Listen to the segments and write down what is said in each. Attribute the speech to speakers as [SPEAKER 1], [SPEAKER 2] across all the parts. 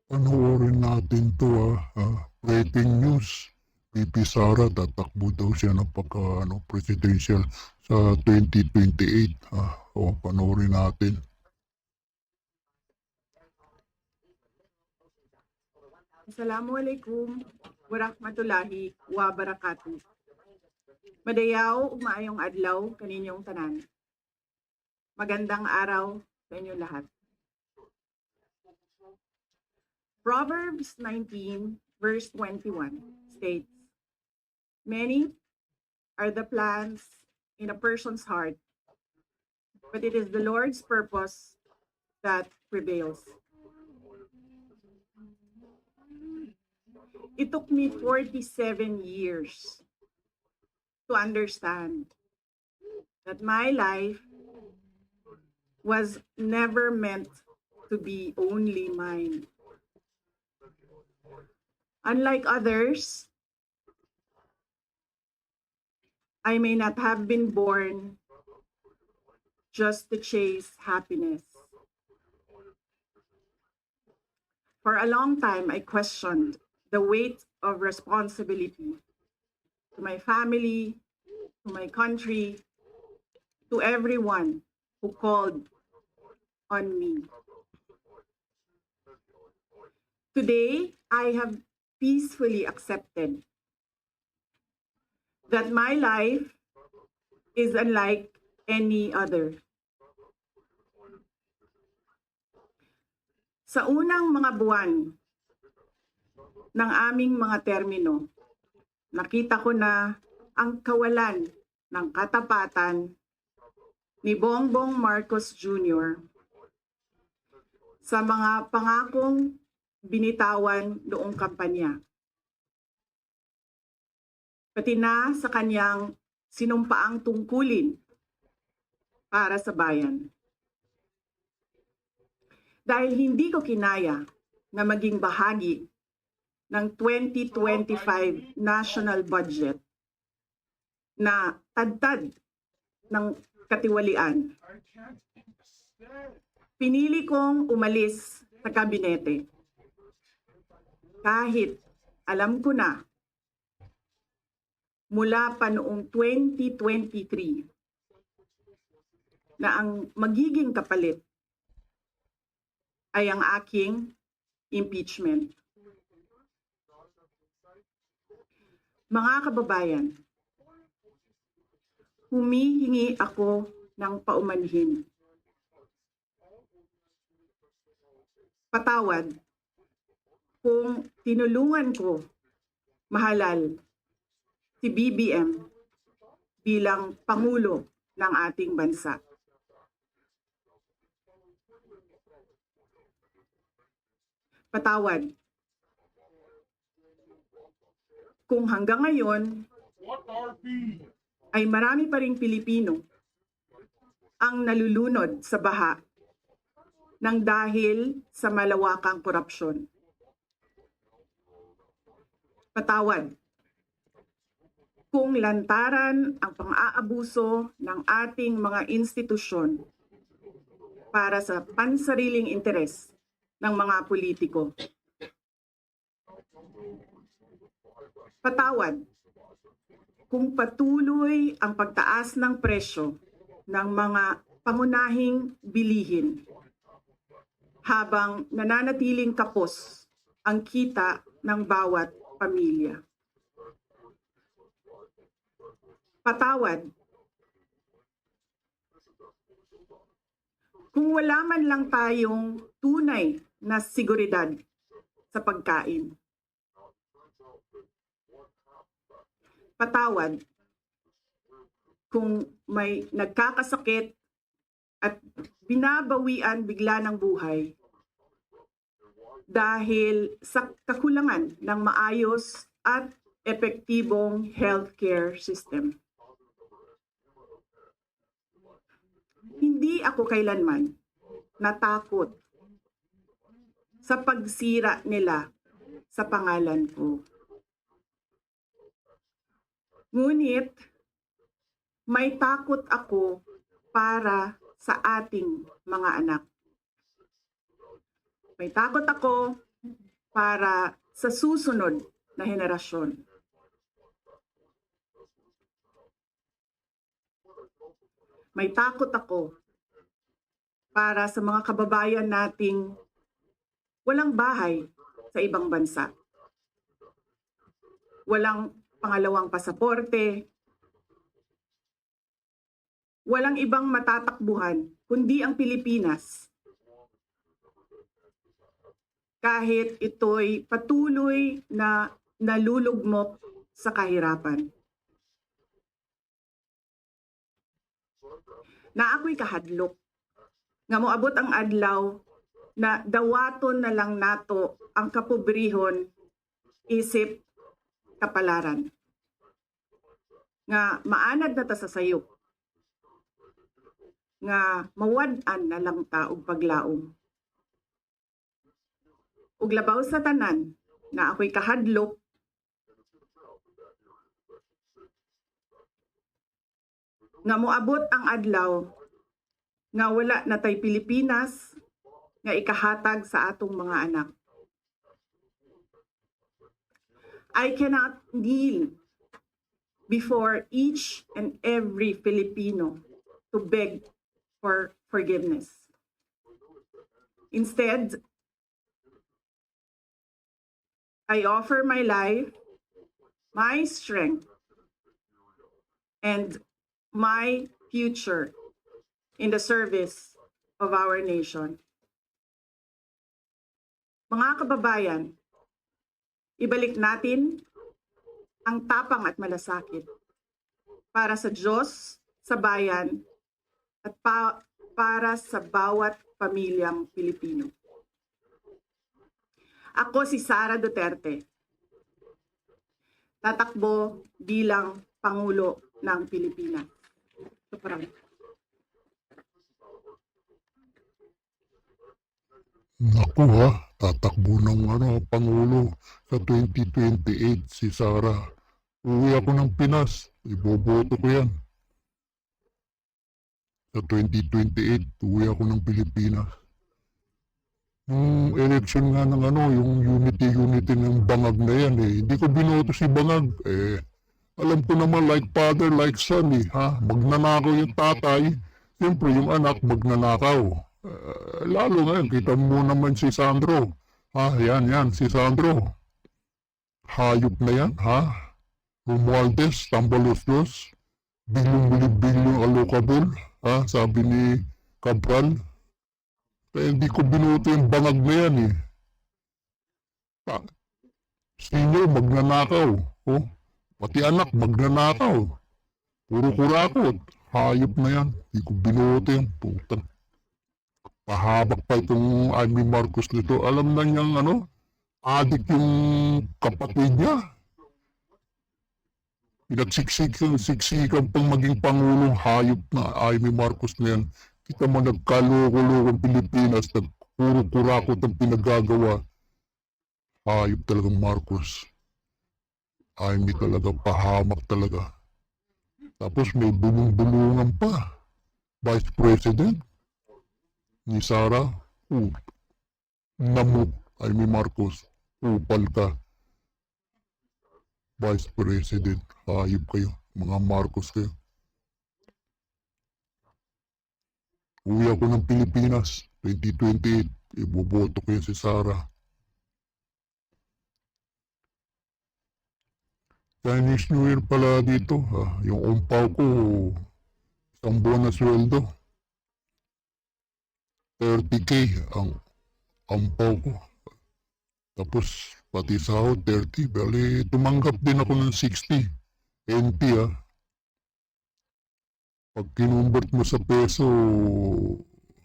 [SPEAKER 1] Panoorin natin 'to, breaking news. VP Sara tatakbo daw siya ng presidential sa 2028, panoorin natin.
[SPEAKER 2] Assalamualaikum warahmatullahi wabarakatuh. Madayaw ug maayong adlaw kaninyong tanan. Magandang araw sa inyo lahat. Proverbs 19 verse 21 states, "Many are the plans in a person's heart, but it is the Lord's purpose that prevails." It took me 47 years to understand that my life was never meant to be only mine. Unlike others, I may not have been born just to chase happiness. For a long time, I questioned the weight of responsibility to my family, to my country, to everyone who called on me. Today, I have peacefully accepted that my life is unlike any other. Sa unang mga buwan ng aming mga termino, nakita ko na ang kawalan ng katapatan ni Bongbong Marcos Jr. sa mga pangakong binitawan noong kampanya, pati na sa kanyang sinumpaang tungkulin para sa bayan. Dahil hindi ko kinaya na maging bahagi ng 2025 national budget na tadtad ng katiwalian, pinili kong umalis sa kabinete. Kahit alam ko na mula pa noong 2023 na ang magiging kapalit ay ang aking impeachment. Mga kababayan, humihingi ako ng paumanhin. Patawad kung tinulungan ko mahalal si BBM bilang Pangulo ng ating bansa. Patawad kung hanggang ngayon ay marami pa ring Pilipino ang nalulunod sa baha ng dahil sa malawakang korupsyon. Patawad kung lantaran ang pang-aabuso ng ating mga institusyon para sa pansariling interes ng mga politiko. Patawad kung patuloy ang pagtaas ng presyo ng mga pangunahing bilihin habang nananatiling kapos ang kita ng bawat pamilya. Patawad kung wala man lang tayong tunay na seguridad sa pagkain. Patawad kung may nagkakasakit at binabawian bigla ng buhay dahil sa kakulangan ng maayos at epektibong healthcare system. Hindi ako kailanman natakot sa pagsira nila sa pangalan ko. Ngunit may takot ako para sa ating mga anak. May takot ako para sa susunod na henerasyon. May takot ako para sa mga kababayan nating walang bahay sa ibang bansa. Walang pangalawang pasaporte. Walang ibang matatakbuhan kundi ang Pilipinas. Kahit ito'y patuloy na nalulugmok sa kahirapan. Na ako'y kahadlok. Nga moabot ang adlaw na dawaton na lang nato ang kapobrihon isip kapalaran. Nga maanad na ta sa sayop. Nga mawad-an na lang ta og paglaom. Ug labaw sa tanan na ako'y kahadlok nga moabot ang adlaw nga wala na tay Pilipinas nga ikahatag sa atong mga anak. I cannot kneel before each and every Filipino to beg for forgiveness. Instead, I offer my life, my strength, and my future in the service of our nation. Mga kababayan, ibalik natin ang tapang at malasakit para sa Diyos, sa bayan, at para sa bawat pamilyang Pilipino. Ako si Sara Duterte. Tatakbo bilang Pangulo ng Pilipinas. So, parang
[SPEAKER 1] Naku ha, tatakbo ng Pangulo sa 2028 si Sara. Uwi ako ng Pinas, iboboto ko yan. Sa 2028, uwi ako ng Pilipinas. Yung election nga ng yung unity ng Bangag na yan hindi ko binoto si Bangag. Alam ko naman like father, like son ha. Magnanakaw yung tatay, siyempre yung anak magnanakaw. Lalo ngayon, kita mo naman si Sandro. Yan, si Sandro. Hayop na yan, ha? Romualdez, Tambaluslos, bilyong allocable, ha? Sabi ni Cabral. Kaya hindi ko binuto yung Bangag na yan, Senior, magnanakaw. Pati anak, magnanakaw. Puro kurakot. Hayop na yan. Hindi ko binuto yung putan. Pahabak pa itong Amy Marcos nito. Alam na niyang adik yung kapatid niya. Pinagsiksikan pang maging pangulong hayop na Amy Marcos na yan. Kita mo nagkaloko-lokong Pilipinas, puro kurakot ang pinagagawa. Hayop talagang Marcos. Amy talaga, pahamak talaga. Tapos may bulong-bulungan pa. Vice President ni Sara, namok, Amy Marcos, upal ka. Vice President, hayop kayo, mga Marcos kayo. Uwi ako ng Pilipinas, 2028, iboboto ko yan si Sara. Chinese New Year pala dito, yung umpaw ko, isang buwan na sweldo. 30K ang ampaw ko. Tapos, pati sahod, 30. Bali, tumanggap din ako ng 60. NT Pag kinumbert mo sa peso,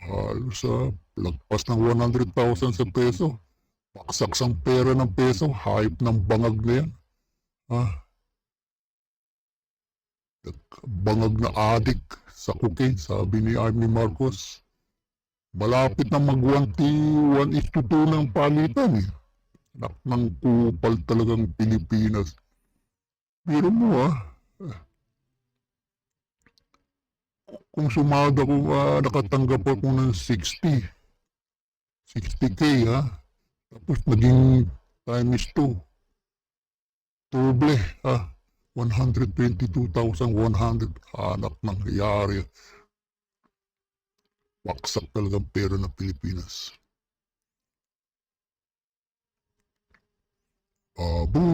[SPEAKER 1] halos lagpas ng 100,000 sa peso. Paksaksang pera ng peso, hype ng Bangag na yan. Bangag na adik sa cocaine, sabi ni Amy Marcos. Malapit na mag-1:2 ng palitan Anak ng kupal talagang Pilipinas. Pero mo kung sumahod ako, nakatanggap ako ng 60. 60K ha. Tapos naging times 2. Doble ha. 122,100. Hanap nangyayari. Waksak talagang pera ng Pilipinas. Abu.